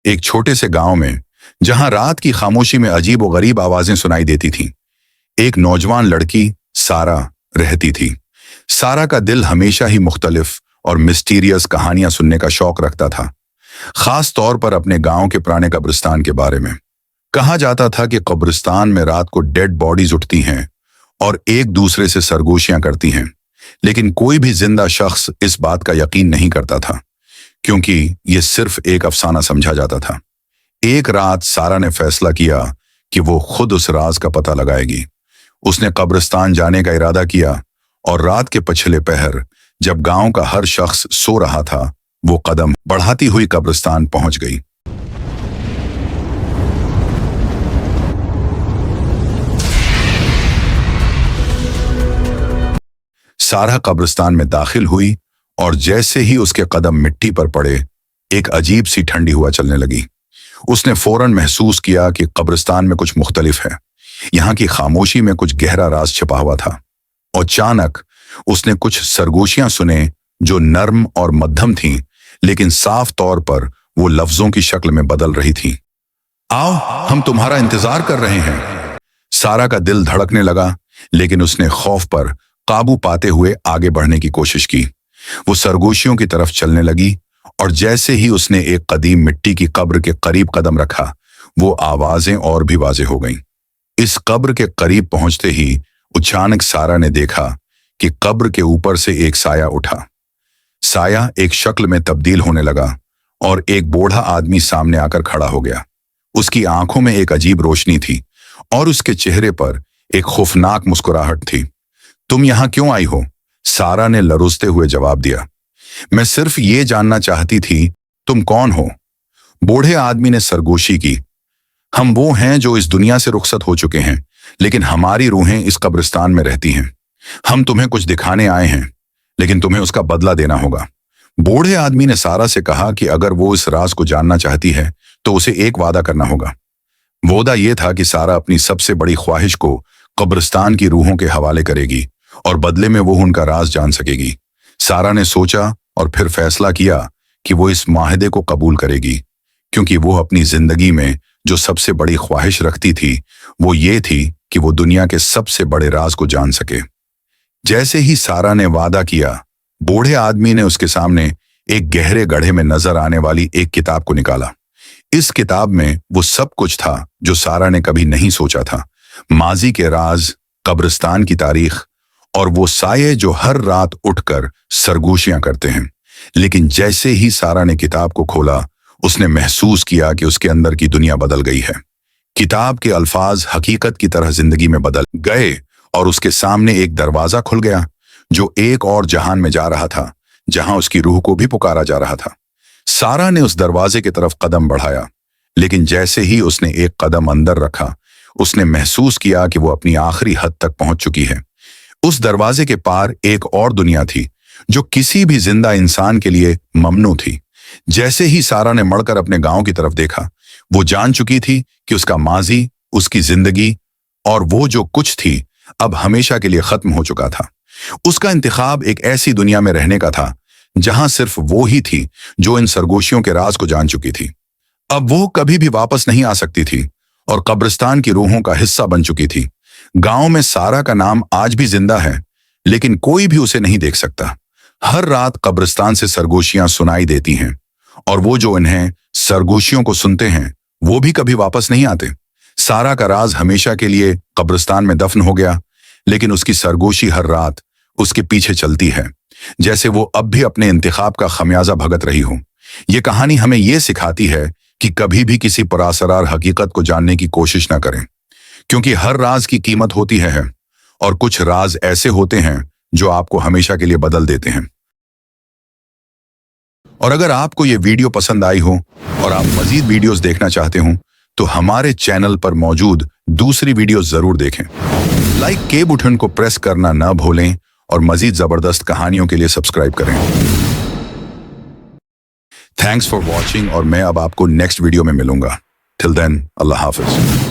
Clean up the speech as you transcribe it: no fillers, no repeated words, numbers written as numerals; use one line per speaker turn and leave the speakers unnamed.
एक छोटे से गांव में, जहां रात की खामोशी में अजीब व गरीब आवाजें सुनाई देती थीं, एक नौजवान लड़की सारा रहती थी। सारा का दिल हमेशा ही मुख्तलिफ और मिस्टीरियस कहानियां सुनने का शौक रखता था, खास तौर पर अपने गांव के पुराने कब्रिस्तान के बारे में। कहा जाता था कि कब्रिस्तान में रात को डेड बॉडीज उठती हैं और एक दूसरे से सरगोशियां करती हैं, लेकिन कोई भी जिंदा शख्स इस बात का यकीन नहीं करता था, क्योंकि यह सिर्फ एक अफसाना समझा जाता था। एक रात सारा ने फैसला किया कि वो खुद उस राज का पता लगाएगी। उसने कब्रिस्तान जाने का इरादा किया और रात के पछले पहर, जब गांव का हर शख्स सो रहा था, वो कदम बढ़ाती हुई कब्रिस्तान पहुंच गई। सारा कब्रिस्तान में दाखिल हुई और जैसे ही उसके कदम मिट्टी पर पड़े, एक अजीब सी ठंडी हवा चलने लगी। उसने फौरन महसूस किया कि कब्रिस्तान में कुछ मुख्तलिफ है। यहाँ की खामोशी में कुछ गहरा राज छिपा हुआ था। और अचानक उसने कुछ सरगोशियां सुने जो नर्म और मध्यम थीं, लेकिन साफ तौर पर वो लफ्जों की शक्ल में बदल रही थीं। आओ, हम तुम्हारा इंतजार कर रहे हैं। सारा का दिल धड़कने लगा, लेकिन उसने खौफ पर काबू पाते हुए आगे बढ़ने की कोशिश की। वो सरगोशियों की तरफ चलने लगी और जैसे ही उसने एक कदीम मिट्टी की कब्र के करीब कदम रखा, वो आवाजें और भी वाज़ेह हो गईं। इस कब्र के करीब पहुंचते ही अचानक सारा ने देखा कि कब्र के ऊपर से एक साया उठा। साया एक शक्ल में तब्दील होने लगा और एक बूढ़ा आदमी सामने आकर खड़ा हो गया। उसकी आंखों में एक अजीब रोशनी थी और उसके चेहरे पर एक खौफनाक मुस्कुराहट थी। तुम यहां क्यों आई हो? सारा ने लरुसते हुए जवाब दिया। मैं सिर्फ ये जानना चाहती थी, तुम कौन हो? बूढ़े आदमी ने सरगोशी की। हम वो हैं जो इस दुनिया से रुखसत हो चुके हैं, लेकिन हमारी रूहें इस कब्रिस्तान में रहती हैं। हम तुम्हें कुछ दिखाने आए हैं, लेकिन तुम्हें उसका बदला देना होगा। बूढ़े आदमी ने सारा से कहा कि अगर वो इस राज को जानना चाहती है तो उसे एक वादा करना होगा। वादा यह था कि सारा अपनी सबसे बड़ी ख्वाहिश को कब्रिस्तान की रूहों के हवाले करेगी और बदले में वो उनका राज जान सकेगी। सारा ने सोचा और फिर फैसला किया कि वो इस माहदे को कबूल करेगी, क्योंकि वो अपनी जिंदगी में जो सबसे बड़ी ख्वाहिश रखती थी, वो ये थी कि वो दुनिया के सबसे बड़े राज को जान सके। जैसे ही सारा ने वादा किया, बूढ़े आदमी ने उसके सामने एक गहरे गड्ढे में नजर आने वाली एक किताब को निकाला। इस किताब में वो सब कुछ था जो सारा ने कभी नहीं सोचा था। माजी के राज, कब्रिस्तान की तारीख और वो साये जो हर रात उठकर सरगोशियां करते हैं। लेकिन जैसे ही सारा ने किताब को खोला, उसने महसूस किया कि उसके अंदर की दुनिया बदल गई है। किताब के अल्फाज हकीकत की तरह जिंदगी में बदल गए और उसके सामने एक दरवाजा खुल गया जो एक और जहान में जा रहा था, जहां उसकी रूह को भी पुकारा जा रहा था। सारा ने उस दरवाजे की तरफ कदम बढ़ाया, लेकिन जैसे ही उसने एक कदम अंदर रखा, उसने महसूस किया कि वो अपनी आखिरी हद तक पहुंच चुकी है। उस दरवाजे के पार एक और दुनिया थी जो किसी भी जिंदा इंसान के लिए ममनू थी। जैसे ही सारा ने मुड़कर अपने गांव की तरफ देखा, वो जान चुकी थी कि उसका माजी, उसकी जिंदगी और वो जो कुछ थी, अब हमेशा के लिए खत्म हो चुका था। उसका इंतखाब एक ऐसी दुनिया में रहने का था जहां सिर्फ वो ही थी जो इन सरगोशियों के राज को जान चुकी थी। अब वो कभी भी वापस नहीं आ सकती थी और कब्रिस्तान की रूहों का हिस्सा बन चुकी थी। गांव में सारा का नाम आज भी जिंदा है, लेकिन कोई भी उसे नहीं देख सकता। हर रात कब्रिस्तान से सरगोशियां सुनाई देती हैं और वो जो इन्हें सरगोशियों को सुनते हैं, वो भी कभी वापस नहीं आते। सारा का राज हमेशा के लिए कब्रिस्तान में दफन हो गया, लेकिन उसकी सरगोशी हर रात उसके पीछे चलती है, जैसे वो अब भी अपने इंतखाब का खमियाजा भगत रही हो। ये कहानी हमें ये सिखाती है कि कभी भी किसी पुरअसरार हकीकत को जानने की कोशिश न करें, क्योंकि हर राज की कीमत होती है और कुछ राज ऐसे होते हैं जो आपको हमेशा के लिए बदल देते हैं। और अगर आपको ये वीडियो पसंद आई हो और आप मजीद वीडियोस देखना चाहते हो, तो हमारे चैनल पर मौजूद दूसरी वीडियो जरूर देखें। लाइक के बटन को प्रेस करना ना भूलें और मजीद जबरदस्त कहानियों के लिए सब्सक्राइब करें। थैंक्स फॉर वॉचिंग और मैं अब आपको नेक्स्ट वीडियो में मिलूंगा। टिल देन, अल्लाह हाफिज।